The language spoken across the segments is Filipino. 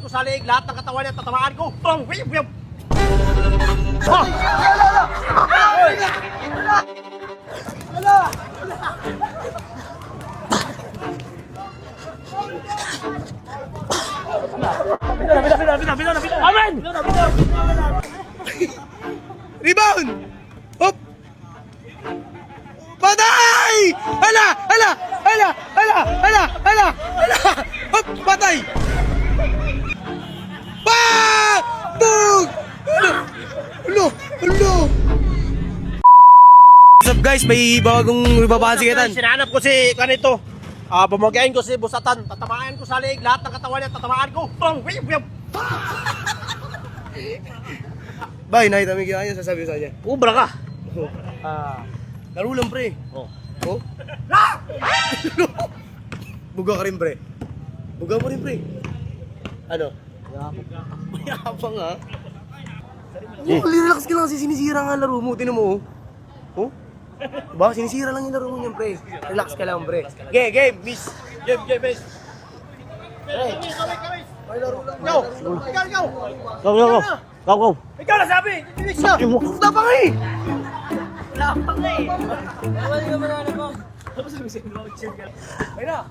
ko sa leeg, lahat ng katawan niya tatamaan ko. Bang! Wiyab! Wiyab! Amen! Rebound! Hop! Patay! Hala! Hala! Hala! Hala! Hala! Hala! Hala! Hop! Patay! Pa! Bug! Hala! Hala! Hala! What's up guys? May bagong ibabahagi kita. Sinanap ko si kanito. Bumagayin ko si Busatan. Tatamaan ko sa leeg, lahat ng katawan niya tatamaan ko. Bang! Wiyab! Wiyab! Bay, nakita mo yung kaya sasabi ko sa kanya. Ubra ka. Laro lang pre. Oh. Oh? Buga ka rin pre. Buga mo rin pre. Ano? Mayabang ha? Oh, relax ka lang kasi sinisira nga laro mo. Tinan mo oh. Oh? Diba? Sinisira lang yung laro mo niyan pre. Relax ka lang pre. Game, miss. Game, miss. May laro lang. Go! Ikaw! Go! Ikaw na sabi! Bilis na! Wala pa nga eh! Wala pa nga eh! Wala nga manalo mo. Ay na!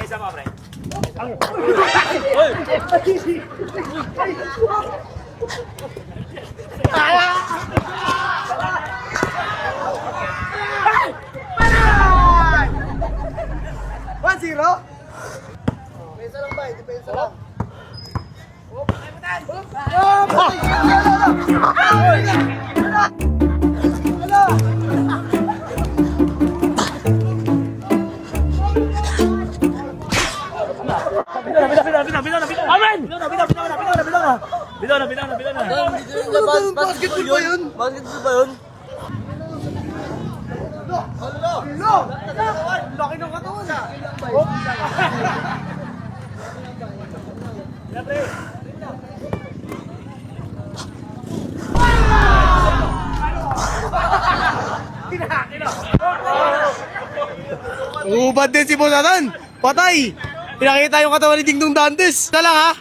Isa pa, pre. Depensa lang ba? Depensa lang. Amen! Basketball ba yun? Basketball ba yun? Laki ng katawan ah! Ubad din si Busatan! Patay! Pinakita yung katawan ni Dingdong Dantes! Ito lang ha!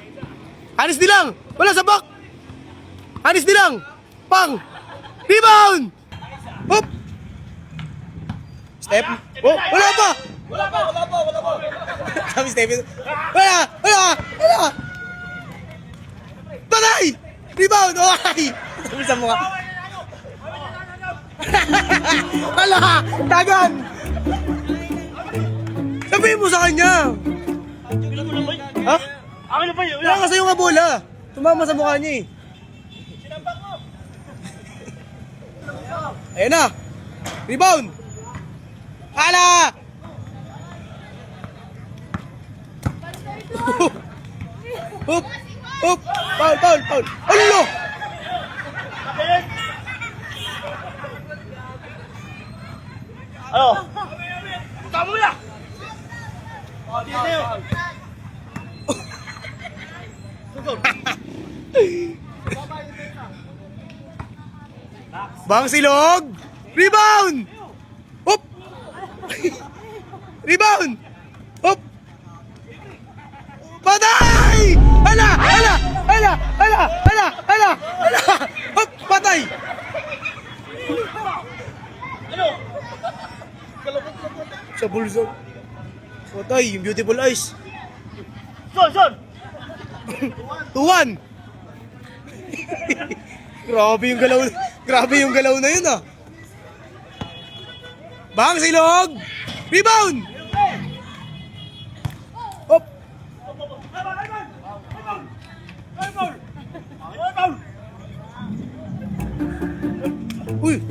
Anis nilang! Wala sa back! Anis nilang! Pang! Rebound! Hop! Step! Oh! Wala pa! Wala pa! Sabi Stephen, wala! Patay! Rebound! Okay! Sabi sa mukha. Hala! Tagan! Sabihin mo sa kanya! Ha? Akin na pa yun! Wala ka sa'yo nga bola! Tumama sa mukha niya eh. Ayan na! Rebound! Hala! Hop! Hop! Foul! Alo! Ano? Tama mo na! Bang silog! Rebound! Hop! Rebound! Hop! Patay! Hala! Hop! Patay! Sa bulsa. Patay, yung beautiful eyes. Son! 2-1! Grabe yung galaw na yun ah. Bang silog! Rebound! Hop! Uy!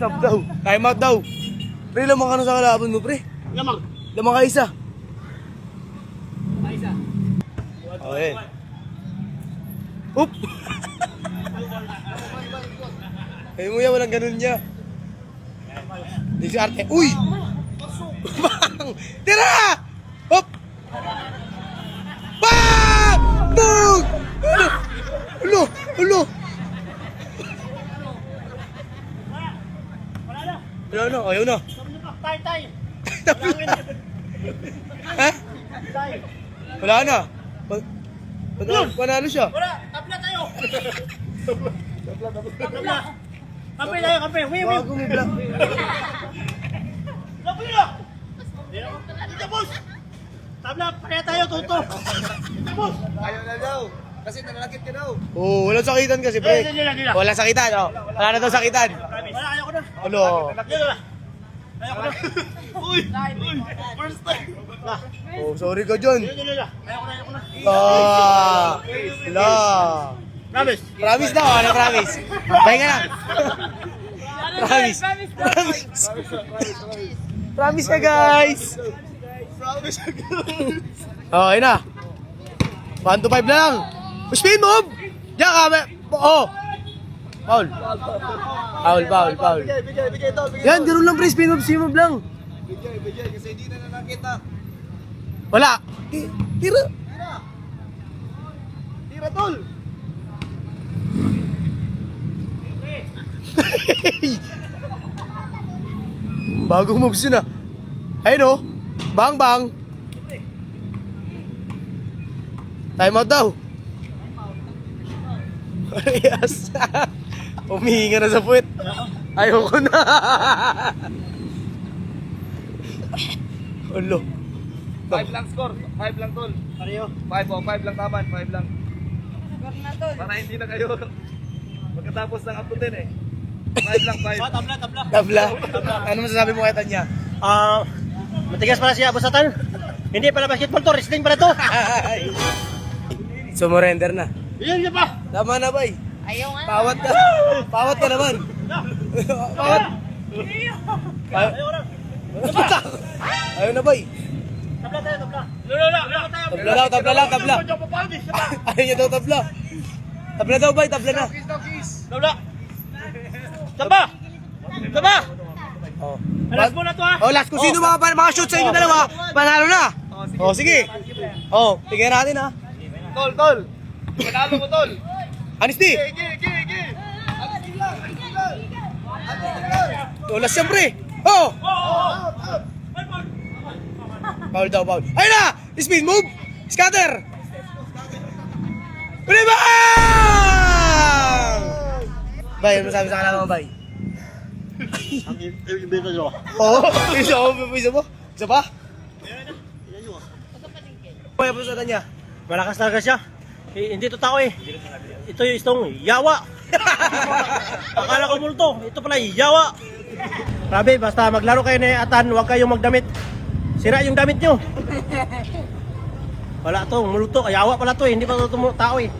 Stop daw. Time out daw. Pre, lamang ka na sa kalaban mo, pre. Lamang ka isa. Okay. Oop! Kaya mo yan, walang ganun niya. Di si Arte. Uy! Bang! Tira! Hop! Bang! Bug! Ulo! Wala na, ayaw na. Tay. Ha? Tay. Wala na. Panalo siya. Wala, tabla tayo. Tabla. Kape tayo, kape. Wait. Bago mo black. Kape na. Dito, boss. Tabla, pareha tayo, tuto. Dito, boss. Ayaw na daw. Kasi nanalakit ka daw. Oo, walang sakitan kasi, pre. Hindi na. Walang sakitan, oh. Wala na daw sakitan. Wala, ayaw ko na. Ano? Ayaw ko na. Uy. First time. Oh, sorry ka dyan. Ayaw ko na. Wala. Promise. Promise daw, ano promise? Pahinga lang. Promise. Promise ka, guys. Oh, ayun na. 1 to 5 na lang. Spin move! Diyan ka, oh. Foul. Foul. Bigay tol. Yan, ganoon lang pre, spin move lang. Bigay. Kasi hindi na nakita. Wala. Tira. Tira tol. Bagong moves yun ah. Ayun oh. Bang. Time out daw. Yes. Umihinga na sa puwet. Ayoko na. Ulo. 5 lang score. 5 lang tol. Pareho. 5 lang taman. 5 lang. Score na tol. Para hindi na kayo pagkatapos ng aputin eh. 5 lang, 5. Tabla. Tabla. Ano masasabi mo kay Tanya? Matigas pala siya, busatan. Hindi pala basketball to, wrestling pala to. Sumurrender na. Yan pa. Tama na bay. Ayaw nga. Pawat ka naman. Pawat. Ayaw ko na. Ayun na bay. Tabla tayo, tabla. Lula. Tabla. Ayun niya daw tabla. Tabla daw bay, tabla na. Tabla. Taba. Oh. Alas mo na to ha. Oh, last kung sino mga shoot sa inyo dalawa, panalo na. Oh, sige. Oh, tingnan natin ha. Tol. Panalo mo tol. Honesty. Gigi. Oh, last siyempre. Oh. Foul. Ayun na! Speed move! Scatter! Rebound! Bay, ano masabi sa kanila mo, Bay? Yung beta nyo. Oo, isa mo? Isa pa? Kaya po sa niya. Malakas talaga siya. Hindi to tao eh. Ito yung istong yawa. Akala ko multo. Ito pala yawa. Grabe, basta maglaro kayo na Atan, huwag kayong magdamit. Sira yung damit nyo. Wala to, multo. Yawa pala to eh. Hindi pa to tao eh.